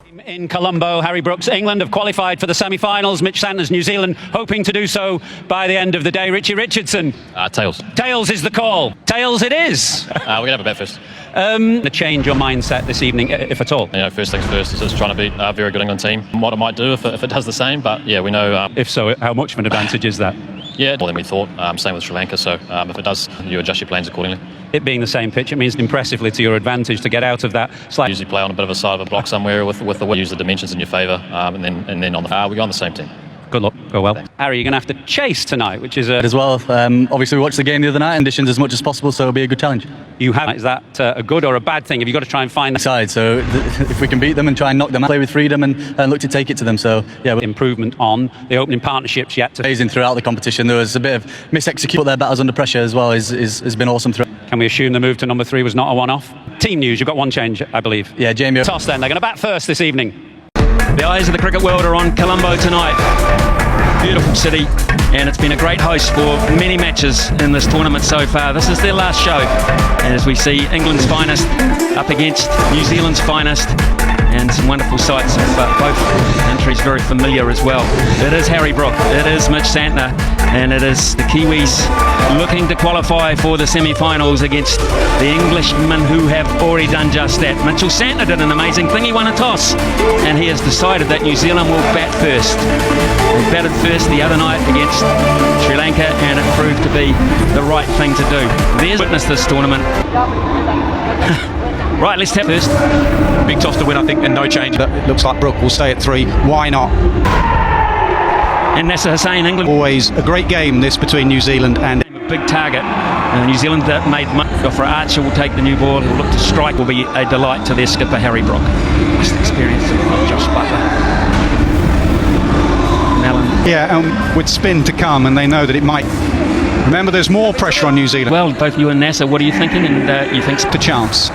In Colombo, Harry Brooks, England have qualified for the semi-finals. Mitch Santner's New Zealand hoping to do so by the end of the day. Richie Richardson. Tails. Tails is the call. Tails it is. We're going to have a bet first. To change your mindset this evening, if at all. First things first is just trying to beat a very good England team. What it might do if it does the same, but yeah, we know. If so, how much of an advantage is that? Yeah, more than we thought. Same with Sri Lanka, so if it does, you adjust your plans accordingly. It being the same pitch, it means impressively to your advantage to get out of that slight. Usually play on a bit of a side of a block somewhere with the way, use the dimensions in your favour, and then on the we're on the same team. Good luck. Go well. Harry, you're going to have to chase tonight, which is as well. Obviously, we watched the game the other night. Conditions as much as possible, so it'll be a good challenge. You have. Is that a good or a bad thing? Have you got to try and find that side? So if we can beat them and try and knock them out, play with freedom and look to take it to them. So yeah, improvement on the opening partnerships yet to. Amazing throughout the competition. There was a bit of misexecute. Put their batters under pressure as well. Has been awesome throughout. Can we assume the move to number 3 was not a one-off? Team news. You've got one change, I believe. Yeah, Jamie. Toss then. They're going to bat first this evening. The eyes of the cricket world are on Colombo tonight. Beautiful city, and it's been a great host for many matches in this tournament so far. This is their last show, and as we see England's finest up against New Zealand's finest, and some wonderful sights of both countries very familiar as well. It is Harry Brook, it is Mitch Santner, and it is the Kiwis looking to qualify for the semi-finals against the Englishmen who have already done just that. Mitchell Santner did an amazing thing. He won a toss, and he has decided that New Zealand will bat first. They batted first the other night against Sri Lanka, and it proved to be the right thing to do. There's witness this tournament. Right, let's tap first. Big toss to win, I think, and no change. It looks like Brook will stay at 3. Why not? And Nasser Hussain, England. Always a great game, this, between New Zealand and... A big target. New Zealand that made money. For Archer will take the new ball. He'll look to strike. Will be a delight to their skipper, Harry Brook. Just experience of Josh Butler. Allen. Yeah, and with spin to come, and they know that it might... Remember, there's more pressure on New Zealand. Well, both you and Nasser, what are you thinking? And you think... The chance.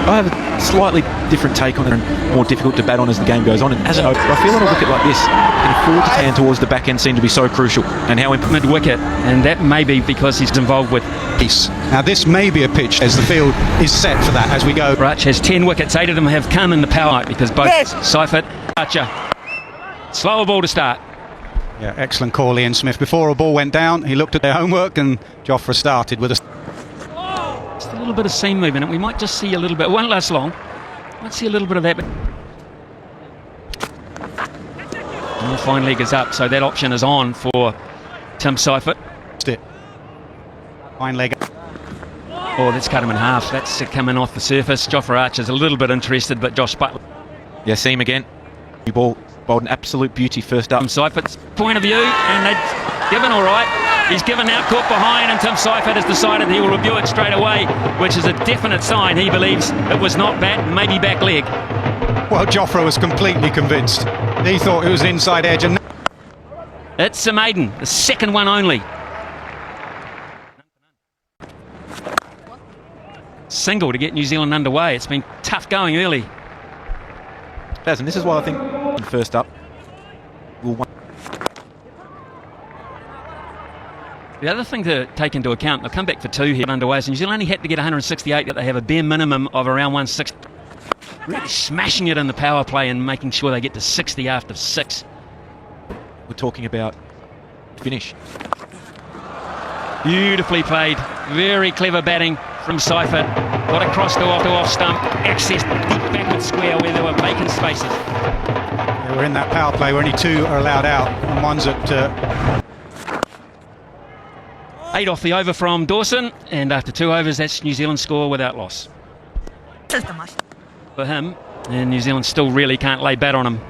I have a slightly different take on it and more difficult to bat on as the game goes on. And as an opener, I feel on a wicket like this, can afford to tan towards the back end seem to be so crucial. And how important mid-wicket, and that may be because he's involved with peace. Now this may be a pitch as the field is set for that as we go. Rach has 10 wickets, 8 of them have come in the power because both Seifert, Archer, slower ball to start. Yeah, excellent call, Ian Smith. Before a ball went down, he looked at their homework and Jofra started with a... Just a little bit of seam movement, and we might just see a little bit. It won't last long. Might see a little bit of that. But and the fine leg is up, so that option is on for Tim Seifert. Fine leg. Oh, that's cut him in half. That's coming off the surface. Jofra Archer's a little bit interested, but Josh Butler. Yeah, seam again. He bowled an absolute beauty first up. From Seifert's point of view, and they've given all right. He's given out caught behind, and Tim Seifert has decided he will review it straight away, which is a definite sign he believes it was not bat, maybe back leg. Well, Jofra was completely convinced. He thought it was inside edge. And it's a maiden, the second one only. Single to get New Zealand underway. It's been tough going early. And this is why I think first up will win. The other thing to take into account, they'll come back for 2 here underway, so New Zealand only had to get 168, that they have a bare minimum of around 160. Really smashing it in the power play and making sure they get to 60 after 6. We're talking about finish. Beautifully played, very clever batting from Seifert. Got across to off stump, accessed the deep backward square where there were vacant spaces. Yeah, we're in that power play where only 2 are allowed out, and one's at... 8 off the over from Dawson, and after 2 overs, that's New Zealand's score without loss. For him, and New Zealand still really can't lay bat on him.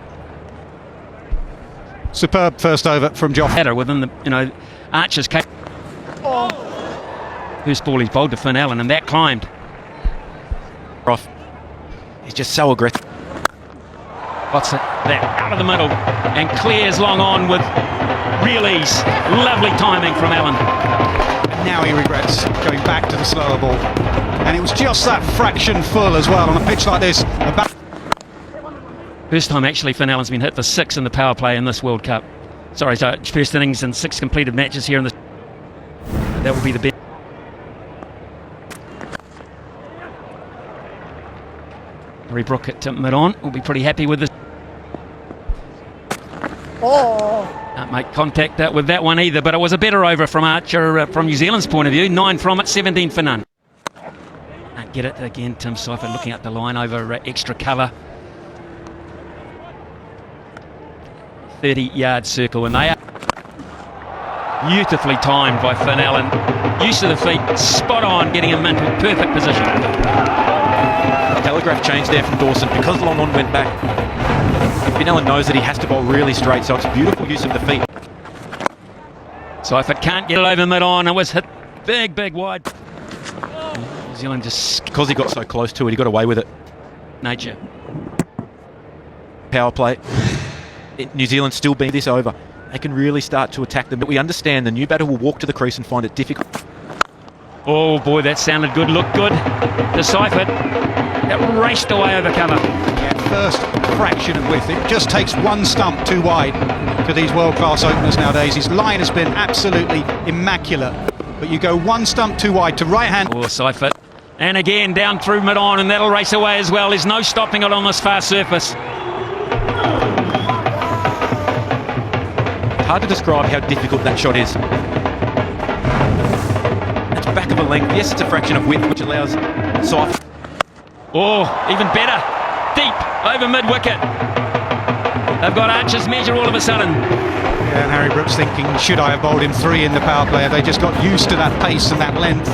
Superb first over from Joff. Header within the, Archer's case. First ball he's bowled to Finn Allen, and that climbed. Off. He's just so aggressive. What's it? That out of the middle, and clears long on with real ease. Lovely timing from Allen. Now he regrets going back to the slower ball, and it was just that fraction full as well on a pitch like this. First time actually Finn Allen's been hit for 6 in the power play in this World Cup. Sorry, so first innings and 6 completed matches here in the... That would be the best. Harry Brook at mid-on will be pretty happy with this. Can't make contact with that one either, but it was a better over from Archer from New Zealand's point of view. 9 from it, 17 for none. Can't get it again. Tim Seifert looking up the line over extra cover. 30-yard circle, and they are beautifully timed by Finn Allen. Use of the feet, spot on, getting him into a perfect position. Telegraph change there from Dawson because Long On went back. Finn Allen knows that he has to bowl really straight, so it's beautiful use of the feet. Seifert can't get it over mid-on. It was hit big wide. New Zealand just... Because he got so close to it, he got away with it. Nature. Power play. New Zealand still being this over. They can really start to attack them, but we understand the new batter will walk to the crease and find it difficult. Oh boy, that sounded good. Looked good to Seifert. It raced away over cover. Yeah, first fraction of width. It just takes one stump too wide for these world-class openers nowadays. His line has been absolutely immaculate, but you go one stump too wide to right hand. Oh, Seifert. And again, down through mid-on, and that'll race away as well. There's no stopping it on this far surface. Hard to describe how difficult that shot is. It's back of a length. Yes, it's a fraction of width, which allows Seifert. Oh, even better. Deep, over mid-wicket. They've got Archer's measure all of a sudden. Yeah, and Harry Brooks thinking, should I have bowled him 3 in the power play? Have they just got used to that pace and that length?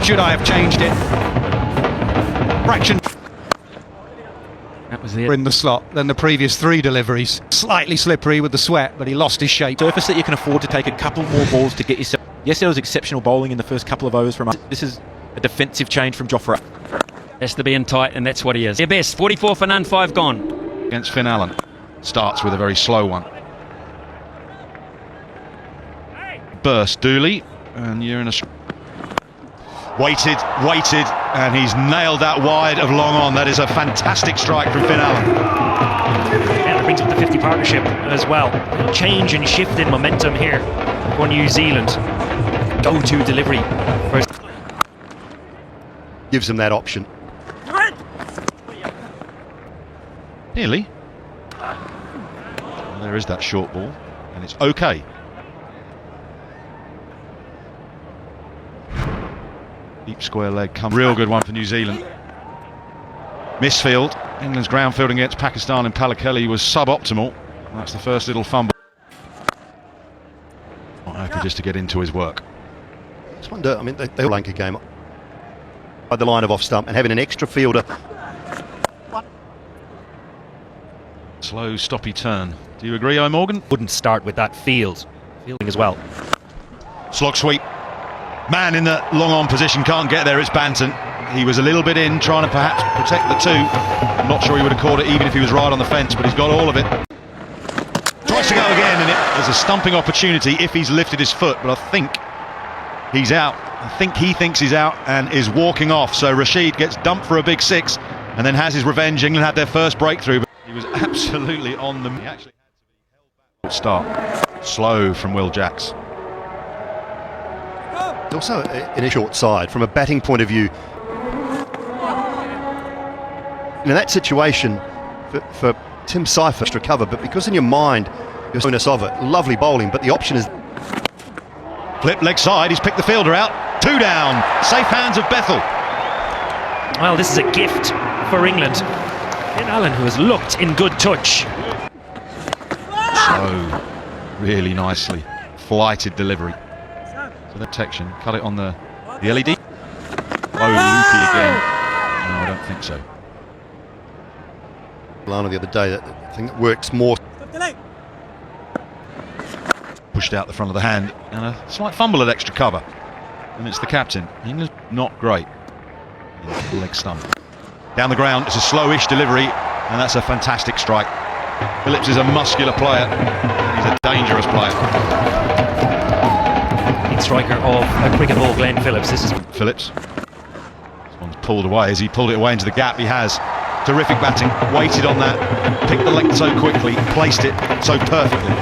Should I have changed it? Fraction That was it. in the slot than the previous 3 deliveries. Slightly slippery with the sweat, but he lost his shape. Surface that you can afford to take a couple more balls to get yourself. Yes, there was exceptional bowling in the first couple of overs from us. This is a defensive change from Jofra. Has to be in tight, and that's what he is. Their best, 44 for none, 5 gone. Against Finn Allen. Starts with a very slow one. Burst Dooley, and you're in a... Waited, and he's nailed that wide of long on. That is a fantastic strike from Finn Allen. And it brings up the 50 partnership as well. Change and shift in momentum here for New Zealand. Go-to delivery. First. Gives them that option. Nearly. And there is that short ball, and it's okay. Deep square leg come. Real good one for New Zealand. Misfield. England's ground field against Pakistan and Palakelli was suboptimal. That's the first little fumble. Not happy just to get into his work. I just wonder, I mean, they Lanka game by the line of off stump and having an extra fielder. Slow, stoppy turn. Do you agree, Morgan? Wouldn't start with that fielding as well. Slog sweep. Man in the long on position can't get there. It's Banton. He was a little bit in, trying to perhaps protect the 2. I'm not sure he would have caught it even if he was right on the fence, but he's got all of it. Tries to go again, and there's a stumping opportunity if he's lifted his foot, but I think he's out. I think he thinks he's out and is walking off. So Rashid gets dumped for a big 6 and then has his revenge. England had their first breakthrough, but he was absolutely on them. He actually had to be held back. Start slow from Will Jacks. Also in a short side from a batting point of view. In that situation for Tim Seifert to cover, but because in your mind you're bonus of it, lovely bowling, but the option is Flip leg side, he's picked the fielder out. 2 down, safe hands of Bethel. Well, this is a gift for England. Finn Allen, who has looked in good touch. So really nicely flighted delivery. So the protection, cut it on the LED. Oh, loopy again. No, I don't think so. Lana the other day, that thing that works more. Pushed out the front of the hand, and a slight fumble at extra cover. And it's the captain. England's not great. Leg stump. Down the ground, it's a slowish delivery, and that's a fantastic strike. Phillips is a muscular player, and he's a dangerous player. Striker of a cricket ball, Glenn Phillips. This is Phillips. This one's pulled away. As he pulled it away into the gap, he has. Terrific batting, waited on that, picked the length so quickly, placed it so perfectly.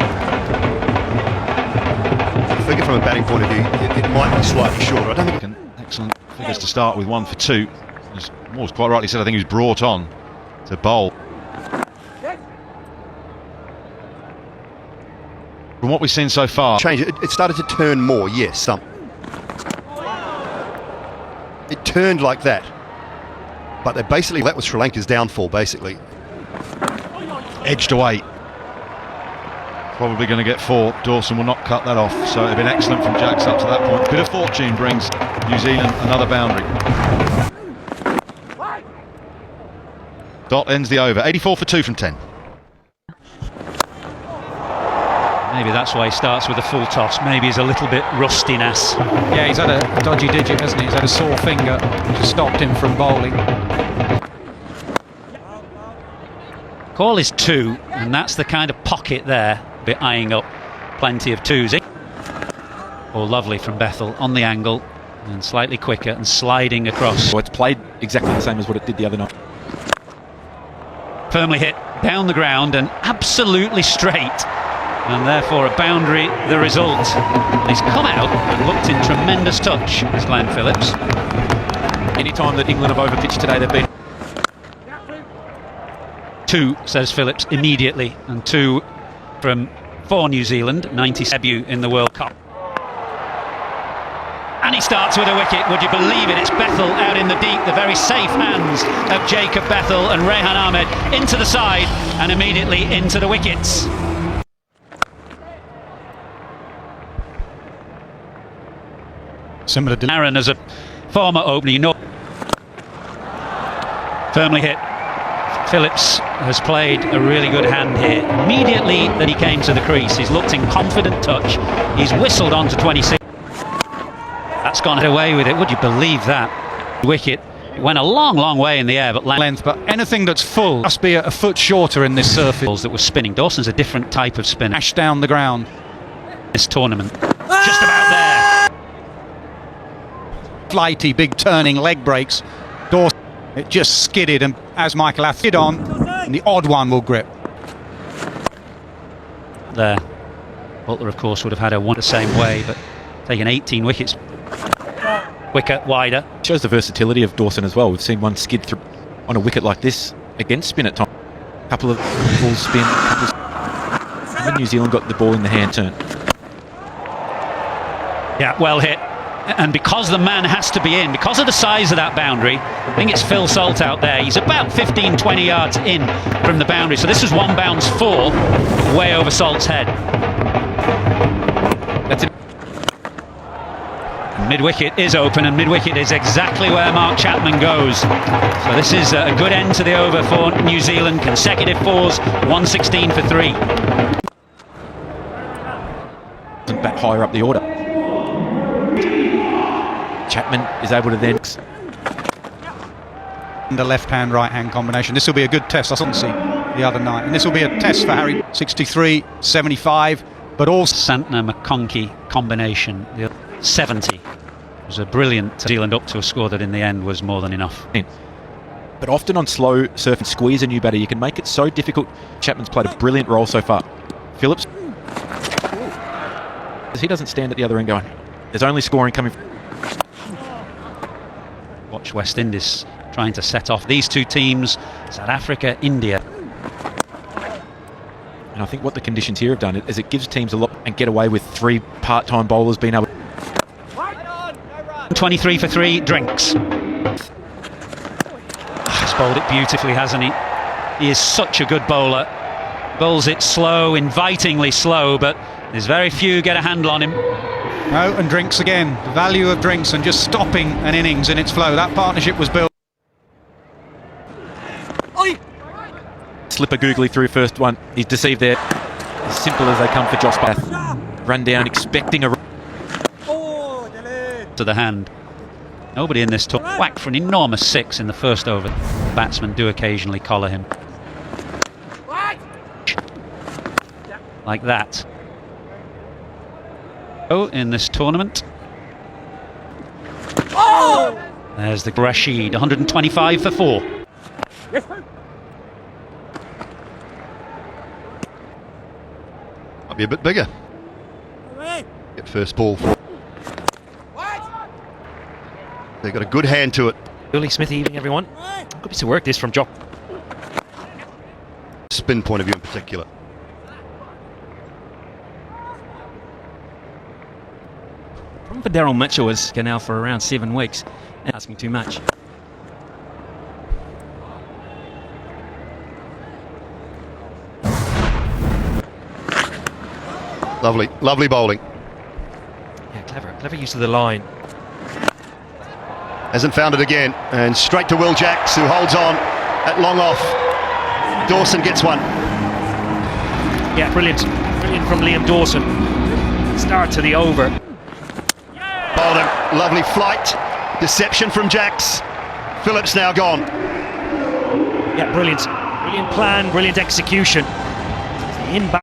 I figure from a batting point of view, it might be slightly shorter. I don't think Excellent figures to start with, 1 for 2. As Moore's quite rightly said, I think he was brought on to bowl. From what we've seen so far, It started to turn more, yes. It turned like that. But that was Sri Lanka's downfall, basically. edged away. Probably going to get 4. Dawson will not cut that off, so it's been excellent from Jacks up to that point. Bit of fortune brings New Zealand another boundary. Dot ends the over. 84 for 2 from 10. Maybe that's why he starts with a full toss. Maybe he's a little bit rustiness. Yeah, he's had a dodgy digit, hasn't he? He's had a sore finger, which has stopped him from bowling. Call is 2, and that's the kind of pocket there. Be eyeing up plenty of 2s. Oh, lovely from Bethel on the angle, and slightly quicker and sliding across. Well, it's played exactly the same as what it did the other night. Firmly hit down the ground and absolutely straight, and therefore a boundary the result. He's come out and looked in tremendous touch, as Glenn Phillips. Anytime that England have overpitched today, they've been 2, says Phillips immediately, and 2 for New Zealand, 90 debut in the World Cup. And he starts with a wicket, would you believe it? It's Bethel out in the deep, the very safe hands of Jacob Bethel, and Rehan Ahmed into the side and immediately into the wickets. Similar to Aaron, as a former opener, you know. Firmly hit. Phillips has played a really good hand here. Immediately that he came to the crease, he's looked in confident touch. He's whistled on to 26. That's gone away with it. Would you believe that? Wicket. It went a long, long way in the air, but length, but anything that's full must be a foot shorter in this surface. that was spinning. Dawson's a different type of spinner. Ash down the ground. This tournament. Just about there. Flighty, big turning leg breaks. Dawson, it just skidded, and as Michael Ath skid on, and the odd one will grip. There. Butler, of course, would have had a one the same way, but taking 18 wickets. Quicker, wider. Shows the versatility of Dawson as well. We've seen one skid through on a wicket like this against spin at times. A couple of balls spin. And then New Zealand got the ball in the hand turn. Yeah, well hit. And because the man has to be in, because of the size of that boundary, I think it's Phil Salt out there. He's about 15-20 yards in from the boundary. So this is 1 bounce 4, way over Salt's head. That's it. Mid-wicket is open, and mid-wicket is exactly where Mark Chapman goes. So this is a good end to the over for New Zealand. Consecutive 4s, 116 for 3. Back higher up the order. Chapman is able to then... The left-hand, right-hand combination. This will be a good test. I saw the other night. And this will be a test for Harry. 63, 75, but also... Santner-McConkey combination, the 70. It was a brilliant New Zealand up to a score that in the end was more than enough. But often on slow surf and squeeze a new batter, you can make it so difficult. Chapman's played a brilliant role so far. Phillips... He doesn't stand at the other end going, there's only scoring coming... Watch West Indies trying to set off these 2 teams, South Africa, India. And I think what the conditions here have done is it gives teams a lot and get away with 3 part-time bowlers being able... 23 for 3, Drinks. He's bowled it beautifully, hasn't he? He is such a good bowler. Bowls it slow, invitingly slow, but there's very few get a handle on him. No, and Drinks again. The value of Drinks and just stopping an innings in its flow. That partnership was built. Slipper googly through first one. He's deceived there. As simple as they come for Josh Bath. Run down expecting a... To the hand. Nobody in this took whack for an enormous 6 in the first over. Batsmen do occasionally collar him. Like that. In this tournament. There's the Rashid, 125 for 4. Might be a bit bigger. Get first ball. They've got a good hand to it. Willie Smith evening, everyone. Good piece of work this from Jock. spin point of view in particular. Problem for Daryl Mitchell is now for around 7 weeks and asking too much. Lovely bowling. Yeah, clever use of the line. Hasn't found it again, and straight to Will Jacks, who holds on at long off. Dawson gets one. Yeah, brilliant from Liam Dawson. Start to the over. Bowled him. Lovely flight. Deception from Jacks. Phillips now gone. Yeah, brilliant plan, brilliant execution. In back.